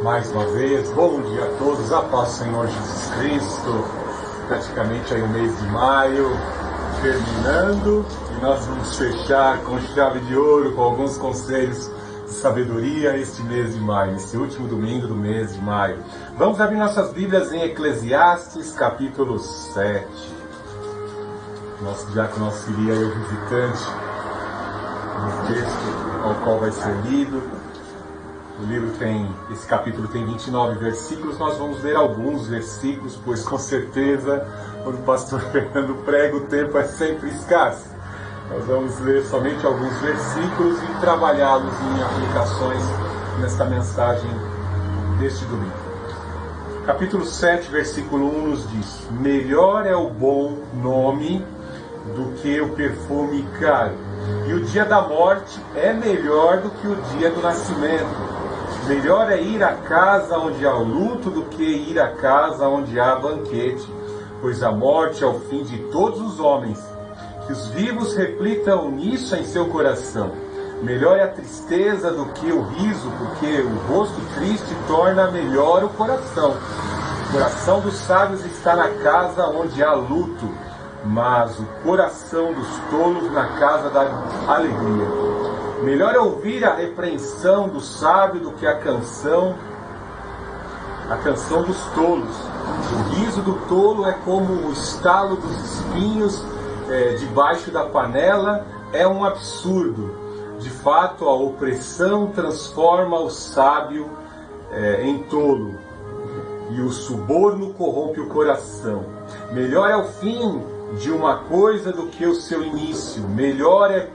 Mais uma vez, bom dia a todos, a paz do Senhor Jesus Cristo. Praticamente aí o mês de maio terminando e nós vamos fechar com chave de ouro, com alguns conselhos de sabedoria este mês de maio, esse último domingo do mês de maio. Vamos abrir nossas Bíblias em Eclesiastes capítulo 7. Nosso diácono auxilia aí o visitante no texto ao qual vai ser lido. O livro esse capítulo tem 29 versículos, nós vamos ler alguns versículos, pois com certeza, quando o pastor Fernando prega, o tempo é sempre escasso. Nós vamos ler somente alguns versículos e trabalhá-los em aplicações nesta mensagem deste domingo. Capítulo 7, versículo 1 nos diz: melhor é o bom nome do que o perfume caro, e o dia da morte é melhor do que o dia do nascimento. Melhor é ir à casa onde há luto do que ir à casa onde há banquete, pois a morte é o fim de todos os homens. Que os vivos reflitam nisso em seu coração. Melhor é a tristeza do que o riso, porque o rosto triste torna melhor o coração. O coração dos sábios está na casa onde há luto, mas o coração dos tolos na casa da alegria. Melhor é ouvir a repreensão do sábio do que a canção dos tolos. O riso do tolo é como o estalo dos espinhos debaixo da panela, é um absurdo. De fato, a opressão transforma o sábio em tolo, e o suborno corrompe o coração. Melhor é o fim de uma coisa do que o seu início. Melhor é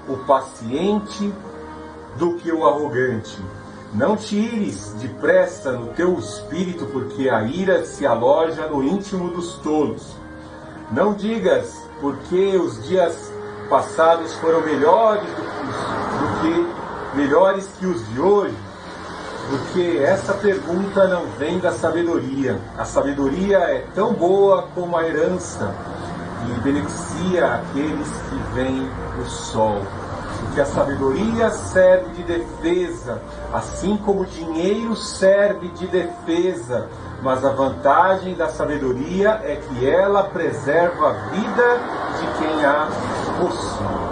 o paciente do que o arrogante. Não te ires depressa no teu espírito, porque a ira se aloja no íntimo dos tolos. Não digas, porque os dias passados foram melhores melhores que os de hoje, porque essa pergunta não vem da sabedoria. A sabedoria é tão boa como a herança, e beneficia aqueles que veem o sol. Porque a sabedoria serve de defesa, assim como o dinheiro serve de defesa. Mas a vantagem da sabedoria é que ela preserva a vida de quem a possui.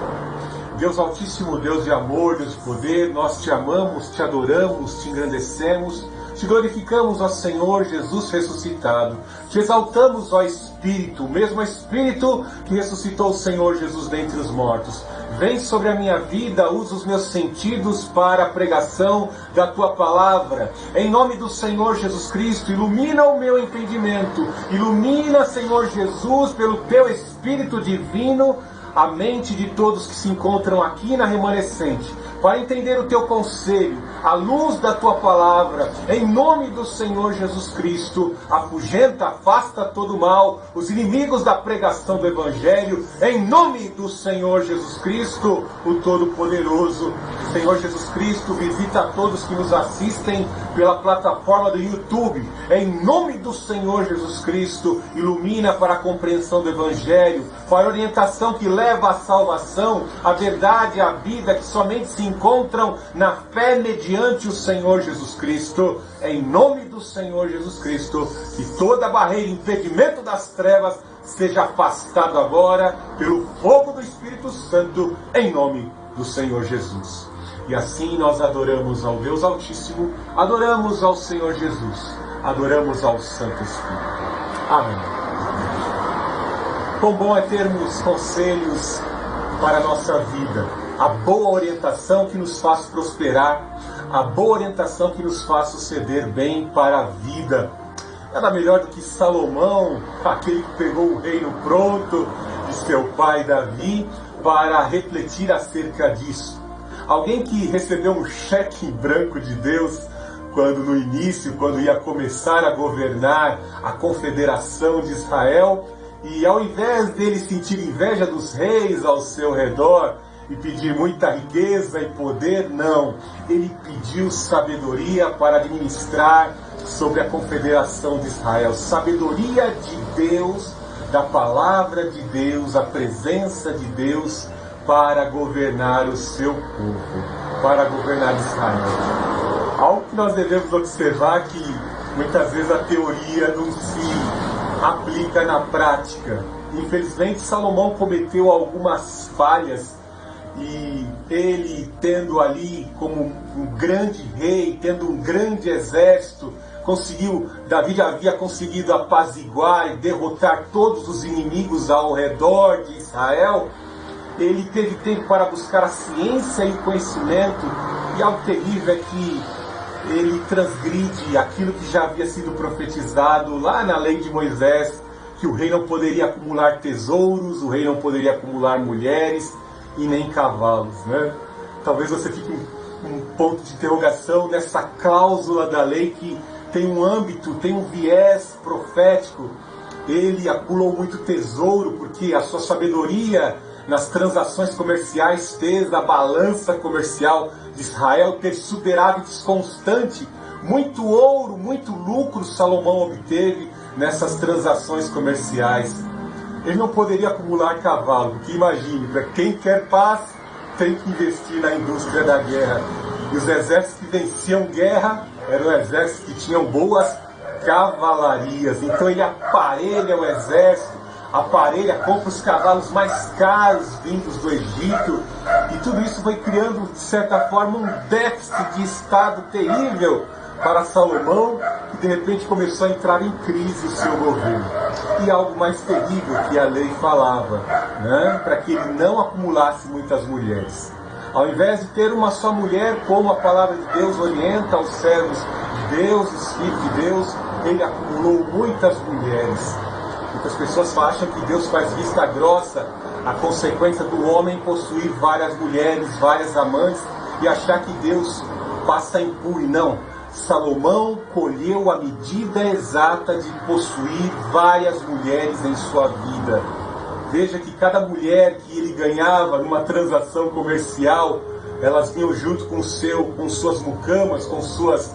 Deus Altíssimo, Deus de amor, Deus de poder, nós te amamos, te adoramos, te engrandecemos, te glorificamos, ó Senhor Jesus ressuscitado. Te exaltamos, ó Espírito, o mesmo Espírito que ressuscitou o Senhor Jesus dentre os mortos. Vem sobre a minha vida, usa os meus sentidos para a pregação da Tua palavra. Em nome do Senhor Jesus Cristo, ilumina o meu entendimento. Ilumina, Senhor Jesus, pelo Teu Espírito divino, a mente de todos que se encontram aqui na remanescente, para entender o Teu conselho, à luz da Tua palavra, em nome do Senhor Jesus Cristo. Afugenta, afasta todo mal, os inimigos da pregação do Evangelho, em nome do Senhor Jesus Cristo, o Todo-Poderoso. Senhor Jesus Cristo, visita a todos que nos assistem pela plataforma do YouTube, em nome do Senhor Jesus Cristo. Ilumina para a compreensão do Evangelho, para a orientação que leva à salvação, a verdade e a vida que somente se encontram na fé mediante o Senhor Jesus Cristo. Em nome do Senhor Jesus Cristo, que toda barreira, impedimento das trevas seja afastado agora pelo fogo do Espírito Santo, em nome do Senhor Jesus. E assim nós adoramos ao Deus Altíssimo, adoramos ao Senhor Jesus, adoramos ao Santo Espírito. Amém. Quão bom é termos conselhos para a nossa vida, a boa orientação que nos faz prosperar, a boa orientação que nos faz suceder bem para a vida. Nada melhor do que Salomão, aquele que pegou o reino pronto de seu pai Davi, para refletir acerca disso. Alguém que recebeu um cheque em branco de Deus, quando no início, quando ia começar a governar a confederação de Israel, e ao invés dele sentir inveja dos reis ao seu redor e pedir muita riqueza e poder, não. Ele pediu sabedoria para administrar sobre a confederação de Israel. Sabedoria de Deus, da palavra de Deus, a presença de Deus para governar o seu povo, para governar Israel. Algo que nós devemos observar que muitas vezes a teoria não se aplica na prática. Infelizmente, Salomão cometeu algumas falhas e ele, tendo ali como um grande rei, tendo um grande exército, Davi havia conseguido apaziguar e derrotar todos os inimigos ao redor de Israel. Ele teve tempo para buscar a ciência e o conhecimento, e algo terrível é que ele transgride aquilo que já havia sido profetizado lá na lei de Moisés, que o rei não poderia acumular tesouros, o rei não poderia acumular mulheres e nem cavalos, né? Talvez você fique um ponto de interrogação nessa cláusula da lei que tem um âmbito, tem um viés profético. Ele acumulou muito tesouro porque a sua sabedoria nas transações comerciais fez a balança comercial de Israel ter superávites constante. Muito ouro, muito lucro Salomão obteve nessas transações comerciais. Ele não poderia acumular cavalo, porque imagine, para quem quer paz, tem que investir na indústria da guerra. E os exércitos que venciam guerra eram exércitos que tinham boas cavalarias. Então ele aparelha o exército, compra os cavalos mais caros vindos do Egito, e tudo isso foi criando, de certa forma, um déficit de estado terrível para Salomão, que de repente começou a entrar em crise o seu governo. E algo mais terrível que a lei falava, né? Para que ele não acumulasse muitas mulheres. Ao invés de ter uma só mulher, como a palavra de Deus orienta os servos de Deus, os filhos de Deus, ele acumulou muitas mulheres. Muitas pessoas acham que Deus faz vista grossa a consequência do homem possuir várias mulheres, várias amantes, e achar que Deus passa impune. Não. Salomão colheu a medida exata de possuir várias mulheres em sua vida. Veja que cada mulher que ele ganhava numa transação comercial, elas vinham junto com suas mucamas, com suas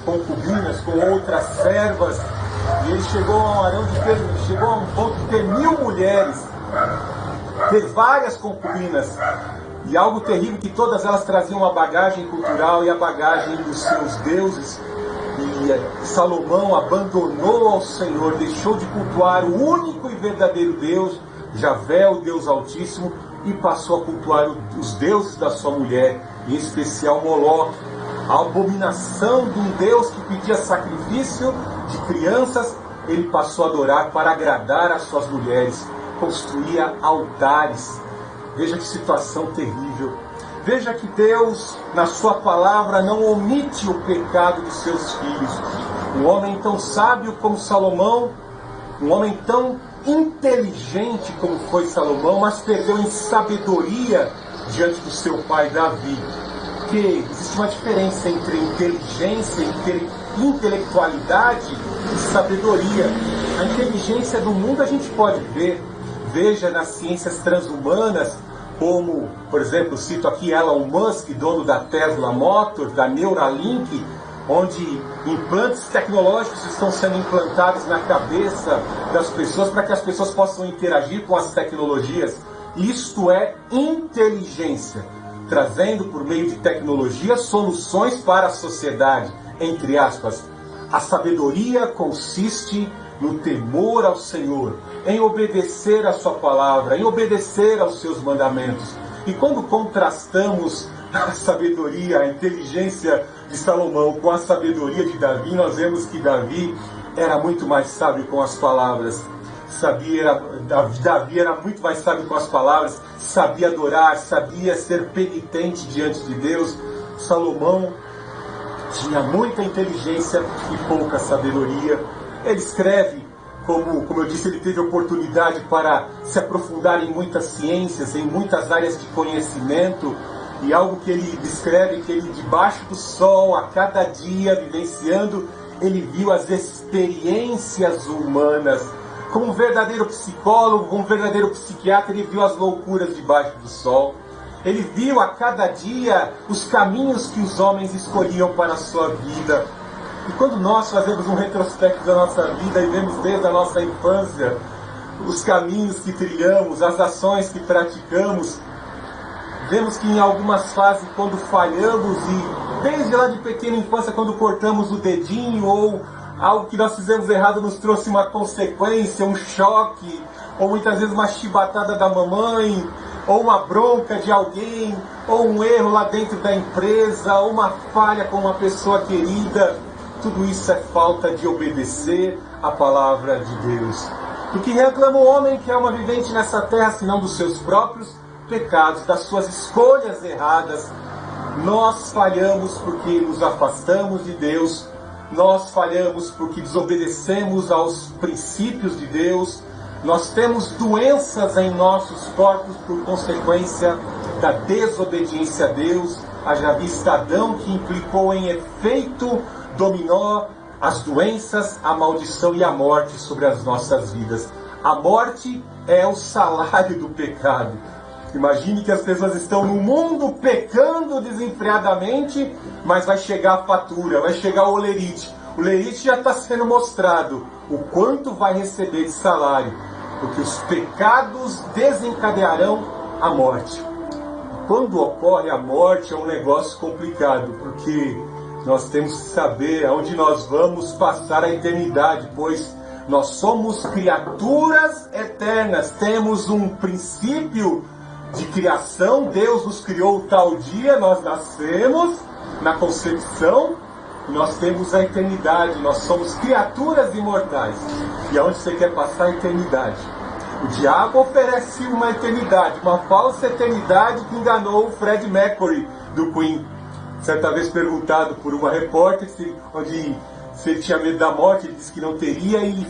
concubinas, com outras servas. E ele chegou a um ponto de ter 1000 mulheres, ter várias concubinas. E algo terrível, que todas elas traziam a bagagem cultural e a bagagem dos seus deuses. E Salomão abandonou ao Senhor, deixou de cultuar o único e verdadeiro Deus, Javé, o Deus Altíssimo, e passou a cultuar os deuses da sua mulher, em especial Moloque, a abominação de um Deus que pedia sacrifício de crianças. Ele passou a adorar para agradar as suas mulheres, construía altares. Veja que situação terrível. Veja que Deus, na sua palavra, não omite o pecado dos seus filhos. Um homem tão sábio como Salomão, um homem tão inteligente como foi Salomão, mas perdeu em sabedoria diante do seu pai Davi. Porque existe uma diferença entre inteligência, intelectualidade e sabedoria. A inteligência do mundo a gente pode ver. Veja nas ciências transhumanas, como, por exemplo, cito aqui Elon Musk, dono da Tesla Motors, da Neuralink, onde implantes tecnológicos estão sendo implantados na cabeça das pessoas para que as pessoas possam interagir com as tecnologias. Isto é inteligência, trazendo por meio de tecnologia soluções para a sociedade, entre aspas. A sabedoria consiste no temor ao Senhor, em obedecer a sua palavra, em obedecer aos seus mandamentos. E quando contrastamos a sabedoria, a inteligência de Salomão com a sabedoria de Davi, nós vemos que Davi era muito mais sábio com as palavras. Davi era muito mais sábio com as palavras, sabia adorar, sabia ser penitente diante de Deus. Salomão tinha muita inteligência e pouca sabedoria. Ele escreve, como eu disse, ele teve oportunidade para se aprofundar em muitas ciências, em muitas áreas de conhecimento, e algo que ele descreve, que ele, debaixo do sol, a cada dia, vivenciando, ele viu as experiências humanas. Como um verdadeiro psicólogo, como um verdadeiro psiquiatra, ele viu as loucuras debaixo do sol. Ele viu a cada dia os caminhos que os homens escolhiam para a sua vida. E quando nós fazemos um retrospecto da nossa vida e vemos desde a nossa infância os caminhos que trilhamos, as ações que praticamos, vemos que em algumas fases, quando falhamos e desde lá de pequena infância, quando cortamos o dedinho, ou algo que nós fizemos errado nos trouxe uma consequência, um choque, ou muitas vezes uma chibatada da mamãe, ou uma bronca de alguém, ou um erro lá dentro da empresa, ou uma falha com uma pessoa querida. Tudo isso é falta de obedecer a palavra de Deus. Do que reclama o homem que é uma vivente nessa terra, senão dos seus próprios pecados, das suas escolhas erradas. Nós falhamos porque nos afastamos de Deus, nós falhamos porque desobedecemos aos princípios de Deus, nós temos doenças em nossos corpos por consequência da desobediência a Deus, haja vista Adão, que implicou em efeito dominó as doenças, a maldição e a morte sobre as nossas vidas. A morte é o salário do pecado. Imagine que as pessoas estão no mundo pecando desenfreadamente, mas vai chegar a fatura, vai chegar o olerite. O olerite já está sendo mostrado o quanto vai receber de salário, porque os pecados desencadearão a morte. E quando ocorre a morte é um negócio complicado, porque nós temos que saber aonde nós vamos passar a eternidade, pois nós somos criaturas eternas, temos um princípio de criação. Deus nos criou tal dia, nós nascemos na concepção, e nós temos a eternidade, nós somos criaturas imortais. E aonde você quer passar a eternidade? O diabo oferece uma eternidade, uma falsa eternidade que enganou o Fred Mercury do Queen. Certa vez perguntado por uma repórter se ele tinha medo da morte, ele disse que não teria, e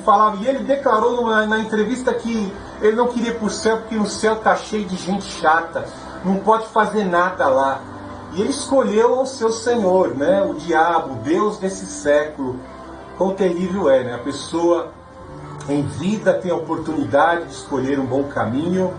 ele declarou na entrevista que ele não queria ir para o céu porque no céu está cheio de gente chata, não pode fazer nada lá. E ele escolheu o seu Senhor, né? O diabo, o Deus desse século. Quão terrível é, né? A pessoa em vida tem a oportunidade de escolher um bom caminho,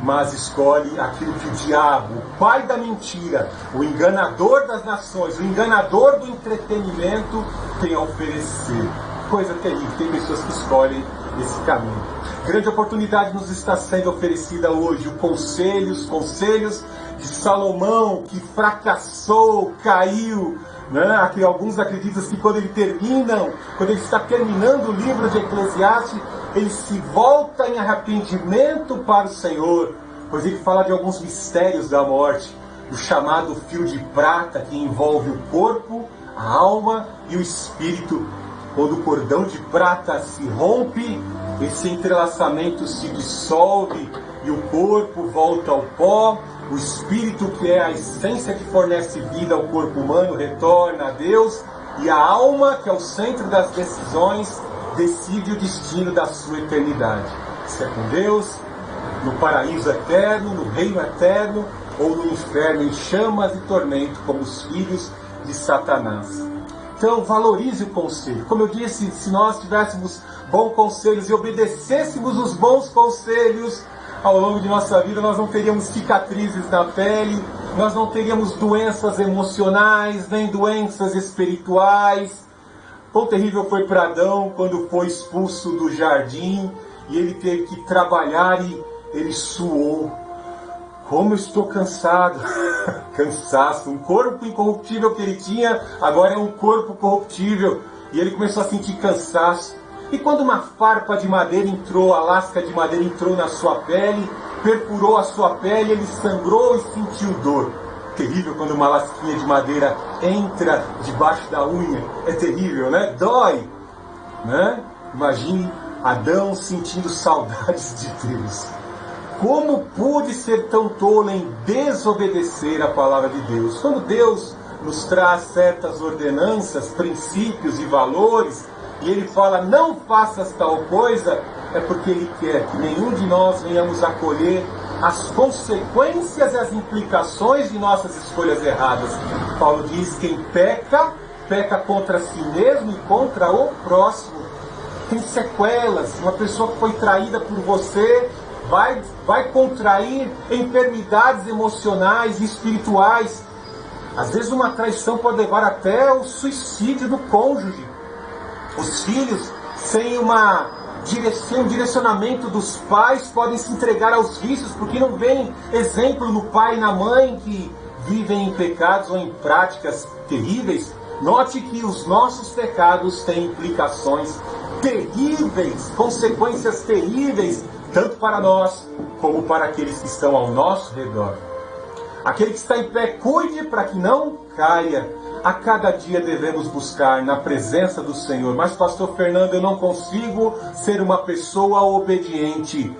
mas escolhe aquilo que o diabo, o pai da mentira, o enganador das nações, o enganador do entretenimento, tem a oferecer. Coisa terrível, tem pessoas que escolhem esse caminho. Grande oportunidade nos está sendo oferecida hoje, os conselhos de Salomão, que fracassou, caiu, né? Alguns acreditam que quando ele está terminando o livro de Eclesiastes, ele se volta em arrependimento para o Senhor, pois ele fala de alguns mistérios da morte, o chamado fio de prata que envolve o corpo, a alma e o espírito. Quando o cordão de prata se rompe, esse entrelaçamento se dissolve e o corpo volta ao pó, o espírito, que é a essência que fornece vida ao corpo humano, retorna a Deus, e a alma, que é o centro das decisões, decide o destino da sua eternidade. Se é com Deus, no paraíso eterno, no reino eterno, ou no inferno em chamas e tormento, como os filhos de Satanás. Então, valorize o conselho. Como eu disse, se nós tivéssemos bons conselhos e obedecêssemos os bons conselhos ao longo de nossa vida, nós não teríamos cicatrizes na pele, nós não teríamos doenças emocionais, nem doenças espirituais. Quão terrível foi para Adão quando foi expulso do jardim e ele teve que trabalhar e ele suou. Como eu estou cansado. Cansaço. Um corpo incorruptível que ele tinha, agora é um corpo corruptível. E ele começou a sentir cansaço. E quando uma farpa de madeira entrou, a lasca de madeira entrou na sua pele, perfurou a sua pele, ele sangrou e sentiu dor. Terrível quando uma lasquinha de madeira entra debaixo da unha. É terrível, né? Dói, né? Imagine Adão sentindo saudades de Deus. Como pude ser tão tolo em desobedecer a palavra de Deus? Quando Deus nos traz certas ordenanças, princípios e valores, e Ele fala, não faças tal coisa, é porque Ele quer que nenhum de nós venhamos a colher as consequências e as implicações de nossas escolhas erradas. Paulo diz, quem peca, peca contra si mesmo e contra o próximo. Tem sequelas. Uma pessoa que foi traída por você vai contrair enfermidades emocionais e espirituais. Às vezes uma traição pode levar até o suicídio do cônjuge. Os filhos, sem um direcionamento dos pais, podem se entregar aos vícios, porque não vem exemplo no pai e na mãe que vivem em pecados ou em práticas terríveis, note que os nossos pecados têm implicações terríveis, consequências terríveis, tanto para nós como para aqueles que estão ao nosso redor. Aquele que está em pé, cuide para que não caia. A cada dia devemos buscar na presença do Senhor. Mas, pastor Fernando, eu não consigo ser uma pessoa obediente.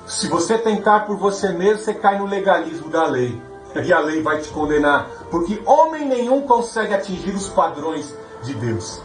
Se você tentar por você mesmo, você cai no legalismo da lei. E a lei vai te condenar. Porque homem nenhum consegue atingir os padrões de Deus.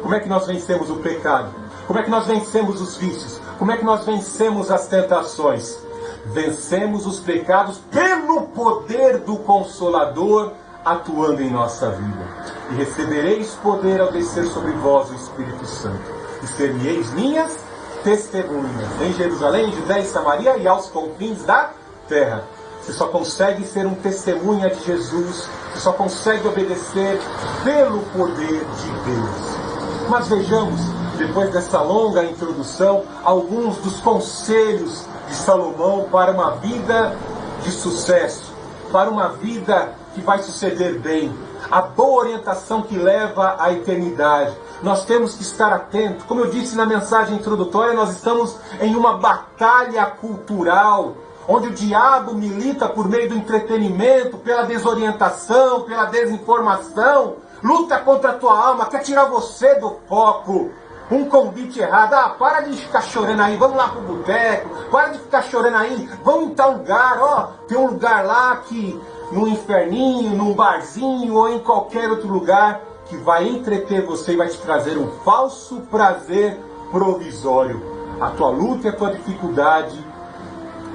Como é que nós vencemos o pecado? Como é que nós vencemos os vícios? Como é que nós vencemos as tentações? Vencemos os pecados pelo poder do Consolador atuando em nossa vida. E recebereis poder ao descer sobre vós o Espírito Santo. E ser-me-eis minhas testemunhas em Jerusalém, Judéia e Samaria e aos confins da terra. Você só consegue ser um testemunha de Jesus, você só consegue obedecer pelo poder de Deus. Mas vejamos, depois dessa longa introdução, alguns dos conselhos de Salomão para uma vida de sucesso, para uma vida que vai suceder bem, a boa orientação que leva à eternidade. Nós temos que estar atentos. Como eu disse na mensagem introdutória, nós estamos em uma batalha cultural, onde o diabo milita por meio do entretenimento, pela desorientação, pela desinformação, luta contra a tua alma, quer tirar você do foco. Um convite errado, para de ficar chorando aí, vamos lá pro boteco, para de ficar chorando aí, vamos em tal lugar, tem um lugar lá que, no inferninho, num barzinho ou em qualquer outro lugar, que vai entreter você e vai te trazer um falso prazer provisório. A tua luta e a tua dificuldade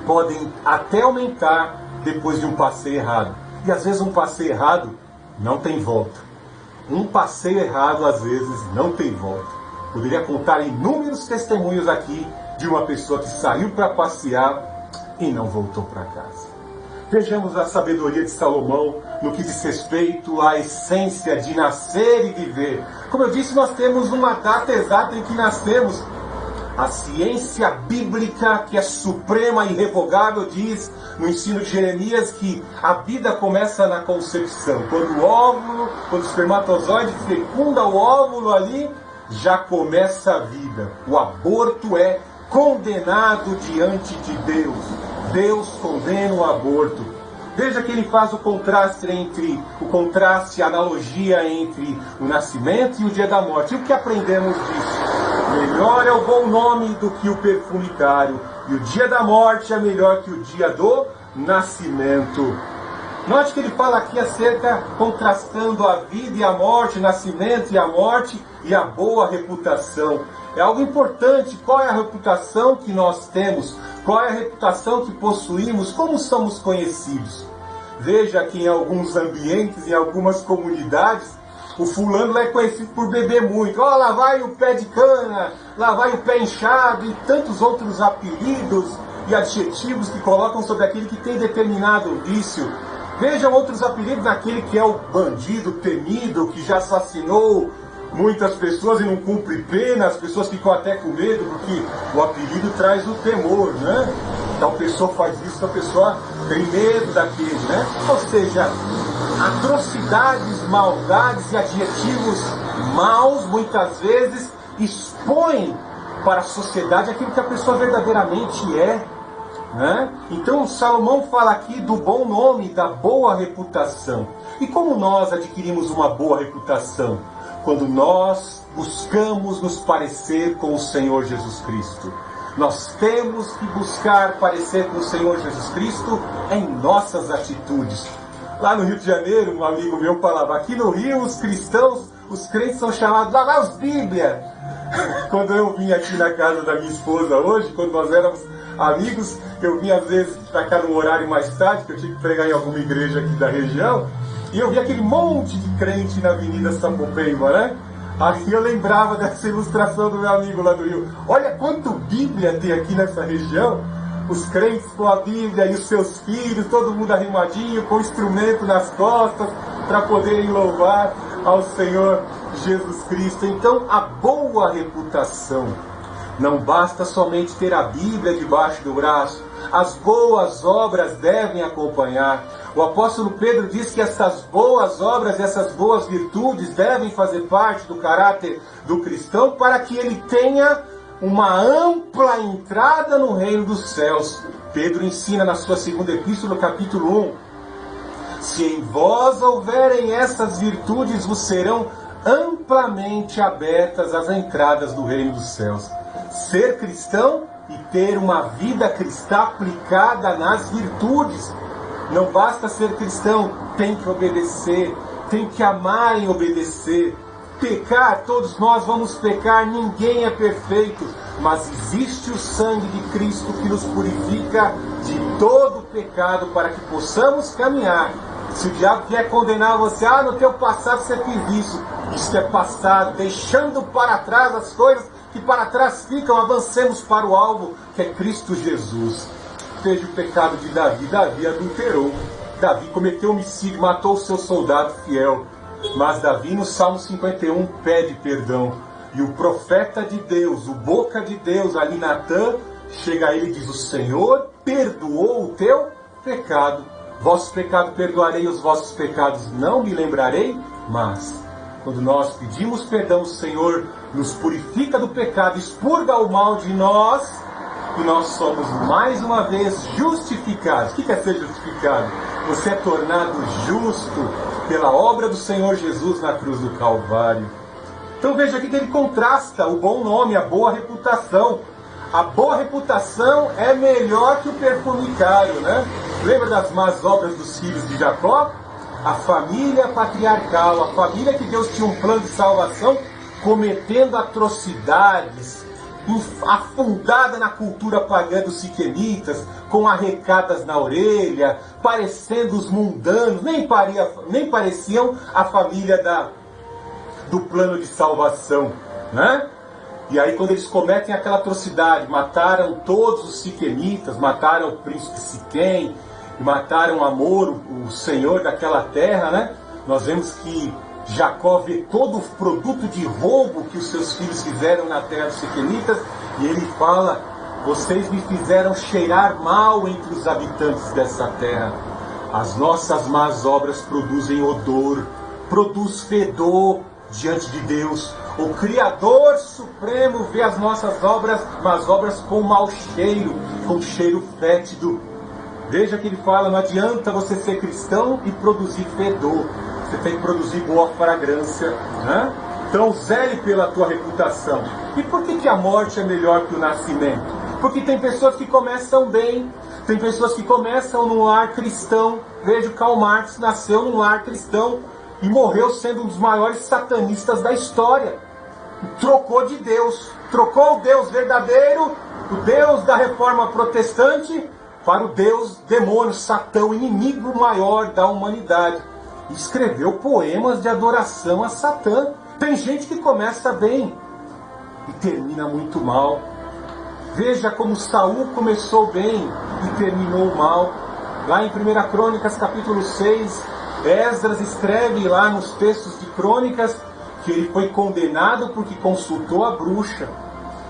podem até aumentar depois de um passeio errado. E às vezes um passeio errado não tem volta. Um passeio errado às vezes não tem volta. Poderia contar inúmeros testemunhos aqui de uma pessoa que saiu para passear e não voltou para casa. Vejamos a sabedoria de Salomão no que diz respeito à essência de nascer e viver. Como eu disse, nós temos uma data exata em que nascemos. A ciência bíblica, que é suprema e irrevogável, diz no ensino de Jeremias que a vida começa na concepção. Quando o óvulo, quando o espermatozoide fecunda o óvulo ali, já começa a vida. O aborto é condenado diante de Deus. Deus condena o aborto. Veja que ele faz o contraste, a analogia entre o nascimento e o dia da morte. E o que aprendemos disso? Melhor é o bom nome do que o perfume caro, e o dia da morte é melhor que o dia do nascimento. Note que ele fala aqui acerca, contrastando a vida e a morte, o nascimento e a morte, e a boa reputação. É algo importante. Qual é a reputação que nós temos? Qual é a reputação que possuímos? Como somos conhecidos? Veja que em alguns ambientes, em algumas comunidades, o fulano é conhecido por beber muito. Lá vai o pé de cana, lá vai o pé inchado, e tantos outros apelidos e adjetivos que colocam sobre aquele que tem determinado vício. Vejam outros apelidos daquele que é o bandido temido, que já assassinou muitas pessoas e não cumpre pena. As pessoas ficam até com medo, porque o apelido traz o temor, né? Então a pessoa faz isso, a pessoa tem medo daquele, né? Ou seja, atrocidades, maldades e adjetivos maus, muitas vezes, expõem para a sociedade aquilo que a pessoa verdadeiramente é. Né? Então Salomão fala aqui do bom nome, da boa reputação. E como nós adquirimos uma boa reputação? Quando nós buscamos nos parecer com o Senhor Jesus Cristo. Nós temos que buscar parecer com o Senhor Jesus Cristo em nossas atitudes. Lá no Rio de Janeiro, um amigo meu falava, aqui no Rio os cristãos, os crentes são chamados, lá vai os Bíblia. Quando eu vim aqui na casa da minha esposa hoje, quando nós éramos amigos, eu vim às vezes para cá num horário mais tarde, que eu tinha que pregar em alguma igreja aqui da região, e eu vi aquele monte de crente na Avenida Sapopemba, né? Aí eu lembrava dessa ilustração do meu amigo lá do Rio. Olha quanto Bíblia tem aqui nessa região. Os crentes com a Bíblia e os seus filhos, todo mundo arrumadinho, com instrumento nas costas, para poderem louvar ao Senhor Jesus Cristo. Então, a boa reputação. Não basta somente ter a Bíblia debaixo do braço. as boas obras devem acompanhar. O apóstolo Pedro diz que essas boas obras, essas boas virtudes devem fazer parte do caráter do cristão para que ele tenha uma ampla entrada no reino dos céus. Pedro ensina na sua segunda epístola, capítulo 1, se em vós houverem essas virtudes, vos serão amplamente abertas as entradas do reino dos céus. Ser cristão e ter uma vida cristã aplicada nas virtudes. Não basta ser cristão, tem que obedecer, tem que amar e obedecer. Pecar, todos nós vamos pecar, ninguém é perfeito, mas existe o sangue de Cristo que nos purifica de todo pecado para que possamos caminhar. Se o diabo quer condenar você, no teu passado você fez isso é passado, deixando para trás as coisas que para trás ficam, avancemos para o alvo, que é Cristo Jesus. Veja o pecado de Davi. Davi adulterou, Davi cometeu homicídio, matou o seu soldado fiel, mas Davi no Salmo 51 pede perdão, e o profeta de Deus, o boca de Deus, ali Natã, chega a ele e diz: o Senhor perdoou o teu pecado, vosso pecado perdoarei, os vossos pecados não me lembrarei. Mas quando nós pedimos perdão, o Senhor nos purifica do pecado, expurga o mal de nós, e nós somos mais uma vez justificados. O que é ser justificado? Você é tornado justo pela obra do Senhor Jesus na cruz do Calvário. Então veja aqui que ele contrasta o bom nome, a boa reputação. A boa reputação é melhor que o perfume caro, né? Lembra das más obras dos filhos de Jacó? A família patriarcal, a família que Deus tinha um plano de salvação, cometendo atrocidades, afundada na cultura pagã dos siquemitas, com arrecadas na orelha, parecendo os mundanos, nem pareciam a família do plano de salvação, né? E aí quando eles cometem aquela atrocidade, mataram todos os siquemitas, mataram o príncipe Siquém, mataram Amor, o senhor daquela terra, né? Nós vemos que Jacó vê todo o produto de roubo que os seus filhos fizeram na terra dos siquemitas, e ele fala: vocês me fizeram cheirar mal entre os habitantes dessa terra. As nossas más obras produzem odor, produz fedor diante de Deus. O Criador Supremo vê as nossas obras, más obras, com mau cheiro, com cheiro fétido. Veja que ele fala: não adianta você ser cristão e produzir fedor. Você tem que produzir boa fragrância, né? Então zele pela tua reputação. E por que a morte é melhor que o nascimento? Porque tem pessoas que começam bem, tem pessoas que começam num lar cristão. Veja, Karl Marx nasceu num lar cristão e morreu sendo um dos maiores satanistas da história. Trocou de Deus, trocou o Deus verdadeiro, o Deus da reforma protestante, para o Deus demônio, Satã, o inimigo maior da humanidade. Escreveu poemas de adoração a Satã. Tem gente que começa bem e termina muito mal. Veja como Saul começou bem e terminou mal. Lá em 1 Crônicas capítulo 6, Esdras escreve lá nos textos de Crônicas que ele foi condenado porque consultou a bruxa.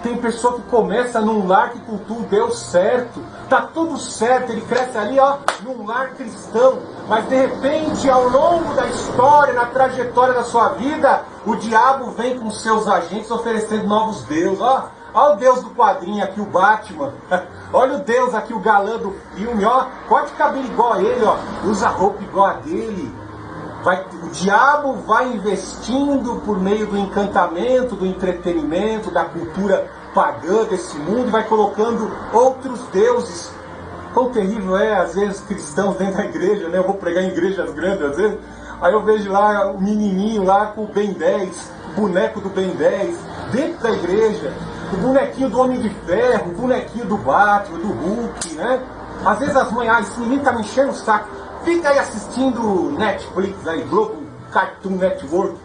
Tem pessoa que começa num lar que cultua o Deus certo, tá tudo certo, ele cresce ali, num lar cristão, mas de repente, ao longo da história, na trajetória da sua vida, o diabo vem com seus agentes oferecendo novos deuses. Olha o Deus do quadrinho aqui, o Batman. Olha o Deus aqui, o galã do filme, corte cabelo igual a ele, usa roupa igual a dele. O diabo vai investindo por meio do encantamento, do entretenimento, da cultura pagã desse mundo, e vai colocando outros deuses. Quão terrível é, às vezes, cristãos dentro da igreja, né? Eu vou pregar em igrejas grandes, às vezes, aí eu vejo lá o menininho lá com o Ben 10, o boneco do Ben 10, dentro da igreja, o bonequinho do Homem de Ferro, o bonequinho do Batman, do Hulk, né? Às vezes as mães, esse menino tá me enchendo o saco. Fica aí assistindo Netflix, aí, Globo, Cartoon Network.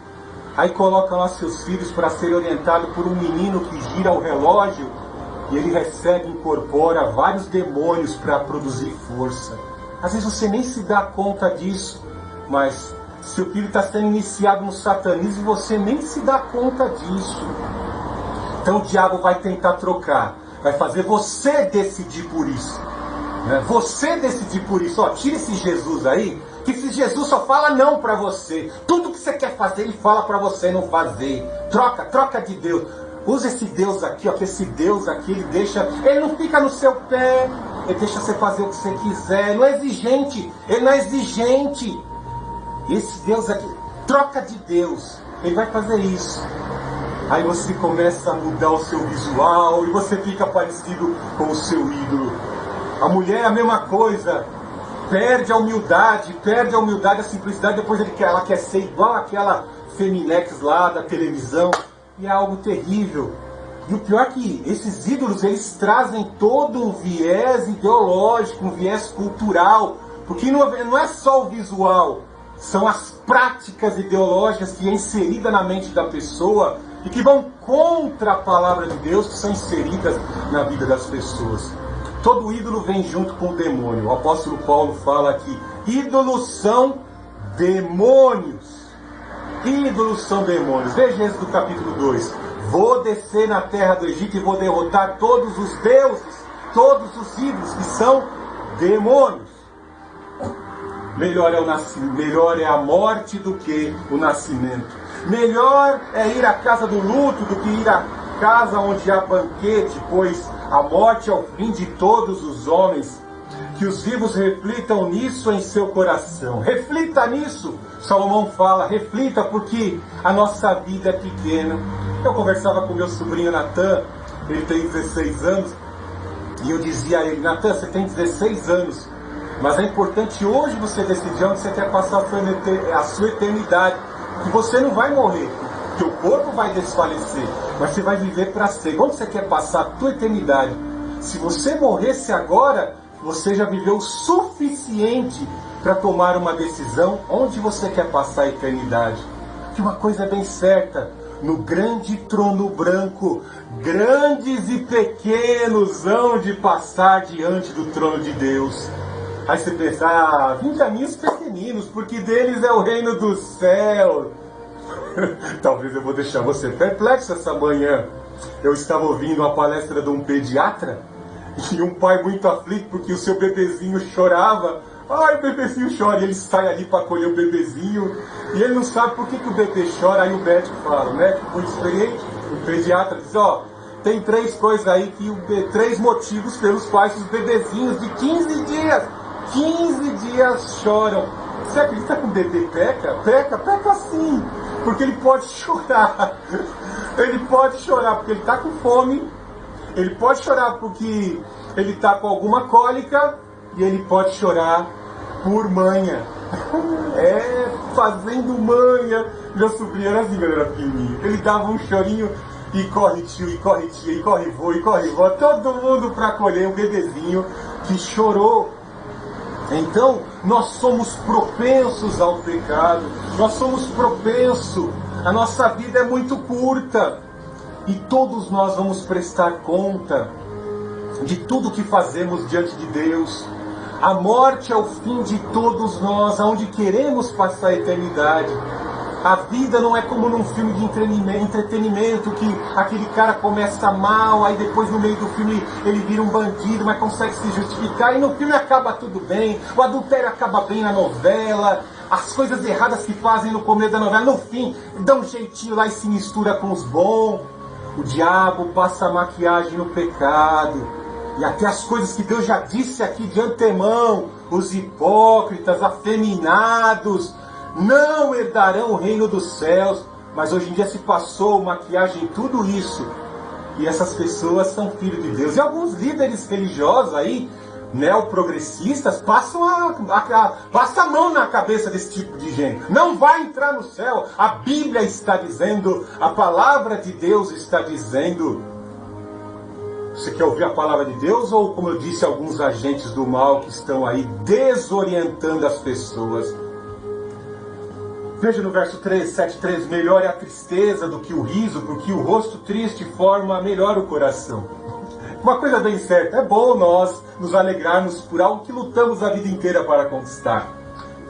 Aí colocam lá seus filhos para serem orientados por um menino que gira o relógio, e ele recebe, incorpora vários demônios para produzir força. Às vezes você nem se dá conta disso, mas seu filho está sendo iniciado no satanismo e você nem se dá conta disso. Então o diabo vai tentar trocar, vai fazer você decidir por isso. né? Você decidir por isso. Ó, tira esse Jesus aí, que esse Jesus só fala não para você. Tudo que você quer fazer, ele fala para você não fazer. Troca de Deus. Usa esse Deus aqui, ó, que esse Deus aqui, ele não fica no seu pé, ele deixa você fazer o que você quiser, ele não é exigente, Esse Deus aqui, troca de Deus, ele vai fazer isso. Aí você começa a mudar o seu visual e você fica parecido com o seu ídolo. A mulher é a mesma coisa, perde a humildade, a simplicidade, depois ela quer ser igual àquela Feminex lá da televisão. E é algo terrível. E o pior é que esses ídolos, eles trazem todo um viés ideológico, um viés cultural. Porque não é só o visual, são as práticas ideológicas que é inserida na mente da pessoa e que vão contra a palavra de Deus, que são inseridas na vida das pessoas. Todo ídolo vem junto com o demônio. O apóstolo Paulo fala que ídolos são demônios. Ídolos são demônios. Veja Êxodo capítulo 2. Vou descer na terra do Egito e vou derrotar todos os deuses, todos os ídolos que são demônios. Melhor é a morte do que o nascimento. Melhor é ir à casa do luto do que ir à casa onde há banquete, pois a morte é o fim de todos os homens. Que os vivos reflitam nisso em seu coração. Reflita nisso, Salomão fala, reflita, porque a nossa vida é pequena. Eu conversava com meu sobrinho Natan, ele tem 16 anos, e eu dizia a ele: Natan, você tem 16 anos, mas é importante hoje você decidir onde você quer passar a sua eternidade, que você não vai morrer, que o corpo vai desfalecer, mas você vai viver para sempre. Onde você quer passar a tua eternidade? Se você morresse agora, você já viveu o suficiente para tomar uma decisão onde você quer passar a eternidade. Que uma coisa é bem certa: no grande trono branco, grandes e pequenos hão de passar diante do trono de Deus. Aí você pensa: vinde a mim os pequeninos, porque deles é o reino do céu. Talvez eu vou deixar você perplexo essa manhã. Eu estava ouvindo uma palestra de um pediatra, e um pai muito aflito porque o seu bebezinho chorava. Ai, o bebezinho chora, e ele sai ali para acolher o bebezinho, e ele não sabe por que o bebê chora. Aí o médico fala, o médico muito experiente, o pediatra diz: ó, tem 3 coisas aí, 3 motivos pelos quais os bebezinhos de 15 dias choram. Você acredita que o bebê peca? Peca sim, porque ele pode chorar. Ele pode chorar porque ele está com fome, ele pode chorar porque ele está com alguma cólica, e ele pode chorar por manha. Fazendo manha. Meu sobrinho era assim quando era pequenininho. Ele dava um chorinho e corre tio, e corre tia, e corre vô, e corre vó. Todo mundo para acolher o bebezinho que chorou. Então, nós somos propensos ao pecado. Nós somos propensos. A nossa vida é muito curta. E todos nós vamos prestar conta de tudo que fazemos diante de Deus. A morte é o fim de todos nós, aonde queremos passar a eternidade. A vida não é como num filme de entretenimento, que aquele cara começa mal, aí depois no meio do filme ele vira um bandido, mas consegue se justificar, e no filme acaba tudo bem, o adultério acaba bem na novela, as coisas erradas que fazem no começo da novela, no fim, dá um jeitinho lá e se mistura com os bons. O diabo passa a maquiagem no pecado. E até as coisas que Deus já disse aqui de antemão: os hipócritas, afeminados, não herdarão o reino dos céus. Mas hoje em dia se passou maquiagem em tudo isso. E essas pessoas são filhos de Deus. E alguns líderes religiosos aí, neoprogressistas, passam a mão na cabeça desse tipo de gente. Não vai entrar no céu. A Bíblia está dizendo, a palavra de Deus está dizendo. Você quer ouvir a palavra de Deus, ou, como eu disse, alguns agentes do mal que estão aí desorientando as pessoas? Veja no verso 7:3, melhor é a tristeza do que o riso, porque o rosto triste forma melhor o coração. Uma coisa bem certa, é bom nós nos alegrarmos por algo que lutamos a vida inteira para conquistar.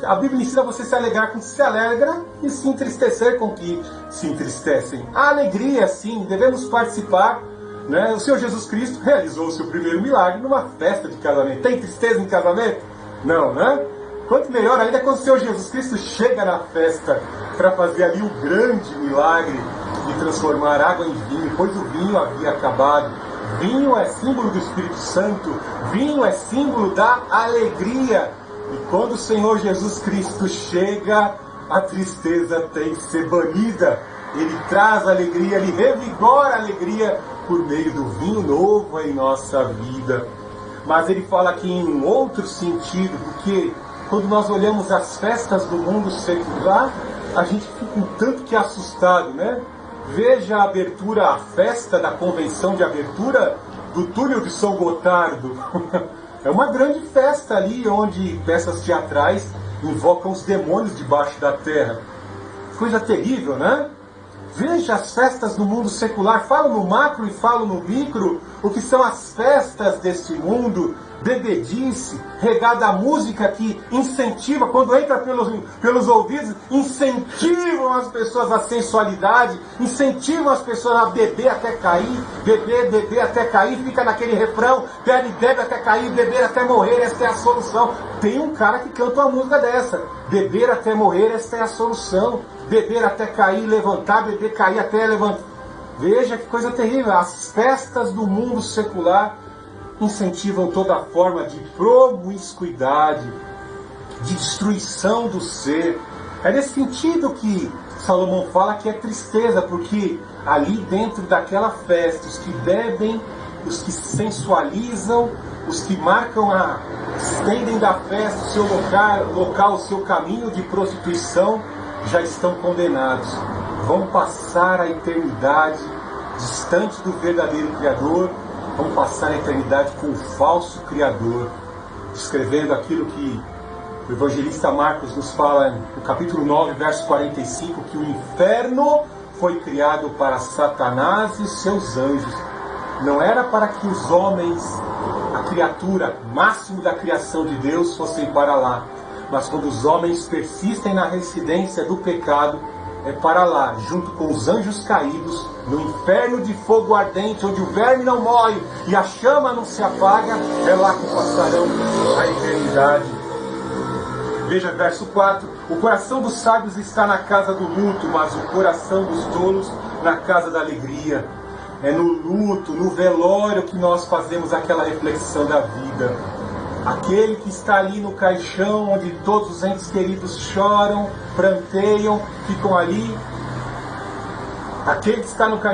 A Bíblia ensina você se alegrar com que se alegra e se entristecer com que se entristecem. A alegria, sim, devemos participar, né? O Senhor Jesus Cristo realizou o seu primeiro milagre numa festa de casamento. Tem tristeza em casamento? Não, né? Quanto melhor ainda é quando o Senhor Jesus Cristo chega na festa para fazer ali o grande milagre de transformar água em vinho, pois o vinho havia acabado. Vinho é símbolo do Espírito Santo, vinho é símbolo da alegria. E quando o Senhor Jesus Cristo chega, a tristeza tem que ser banida. Ele traz alegria, ele revigora a alegria por meio do vinho novo em nossa vida. Mas ele fala aqui em um outro sentido, porque quando nós olhamos as festas do mundo secular, a gente fica um tanto que assustado, né? Veja a abertura, a festa da convenção de abertura do túnel de São Gotardo. É uma grande festa ali, onde peças teatrais invocam os demônios debaixo da terra. Coisa terrível, né? Veja as festas do mundo secular. Falo no macro e falo no micro, o que são as festas deste mundo. Bebedice, regada a música que incentiva, quando entra pelos ouvidos, incentivam as pessoas à sensualidade, incentivam as pessoas a beber até cair, beber até cair, fica naquele refrão, bebe até cair, beber até morrer, esta é a solução. Tem um cara que canta uma música dessa, beber até morrer, esta é a solução, beber até cair, levantar, beber, cair até levantar. Veja que coisa terrível, as festas do mundo secular incentivam toda forma de promiscuidade, de destruição do ser. É nesse sentido que Salomão fala que é tristeza, porque ali dentro daquela festa, os que bebem, os que sensualizam, os que marcam estendem da festa o seu local, o seu caminho de prostituição, já estão condenados. Vão passar a eternidade distante do verdadeiro Criador, vão passar a eternidade com o falso Criador, descrevendo aquilo que o evangelista Marcos nos fala no capítulo 9, verso 45, que o inferno foi criado para Satanás e seus anjos. Não era para que os homens, a criatura, máximo da criação de Deus, fossem para lá, mas quando os homens persistem na reincidência do pecado, é para lá, junto com os anjos caídos, no inferno de fogo ardente, onde o verme não morre e a chama não se apaga, é lá que passarão a eternidade. Veja verso 4, o coração dos sábios está na casa do luto, mas o coração dos tolos na casa da alegria. É no luto, no velório que nós fazemos aquela reflexão da vida. Aquele que está ali no caixão, onde todos os entes queridos choram, pranteiam, ficam ali. Aquele que está no caixão